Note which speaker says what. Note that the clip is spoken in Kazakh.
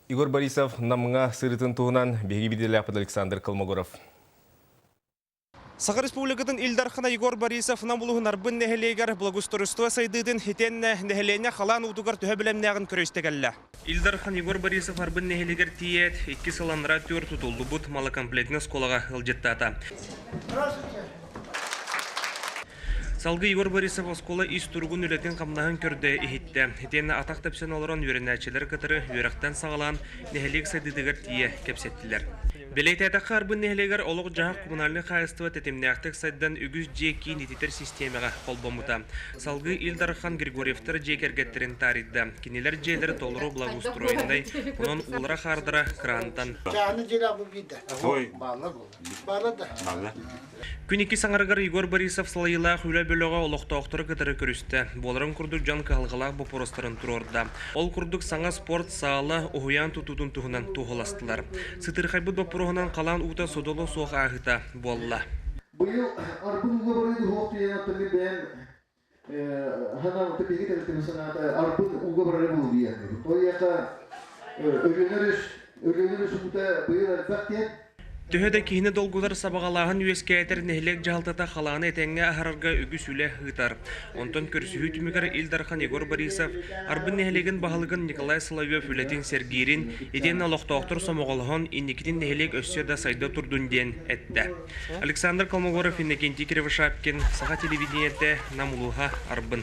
Speaker 1: Игорь Борисов намыңа сырытын туғынан беги биделяпыд Александр Колмогоров.
Speaker 2: Саха Республикатын Илдархана Игорь Борисов намулуғын арбын нәхелейгер благоустройство сайдыдын хитен нәхелейне қалан утугар төһө білемнәғын көрөстегелле. Илдархан Игорь Борисов арбын нәхелейгер тиет 2 саланра төр тутулды бұд малокомплектный сколаға ылжеттата. Салгы Игорь Борисов оскола ис тургун үлетін қамнағын көрді ихитті. Хитен атақ тәпсен олыран үйренәчелер кытыры үйректен сағалан нәхелейг сайдыдығыр тие кепсеттілер. Белейтәтәққа арбын нәхелейгер олық жағық коммунальный қайыстыва тәтемнәқтік сайдан үгіз жеки нетитер системаға қолбомыта. Салгы Илдархан Григорьевтар жекергеттерін таридді. Кенелер жейлері толыру благоустроендай, онын улыра қардыра крантан. Күнекі саңарғар Игорь Борисов салайылақ үлі бөліға олықтауқтыры кітірі көрісті. Боларын күрдік жан қағылғылақ бұпырыстырын тұрорда. Ол күрдік саңа спорт саалы ұғыян тұтудың тұғынан тұғыластылар. Сытыр қайбыт бұпырығынан қалан ұта содолы соқ ағыта болла.
Speaker 3: Бұйыл арбын ұға бұрайды хоқты енаттығы бән ғана тәпегі тәрістің санаты арбын ұға бұрайды бұл бейінді. Той яқа өлгенеріс ұмыта бұйыл әлбәқтен
Speaker 2: Төһөдө киһини долгулар сабагалаһын үескәйтер нәһилек жалтата халаны этеңге ахарга үгүс үле хытар. Онтон көрсүһү түмүгөр Илдархан Игорь Борисов арбын нәһилеген баһалыгын Николай Соловьев үлетин Сергирин иден алоқтоқтор сомоголхон инникитин нәһилек өссөдө сайда турдун ден этте. Александр Колмогоров, Иннокентий Кривошапкин, Саха телевидениете, Намулуха, Арбын.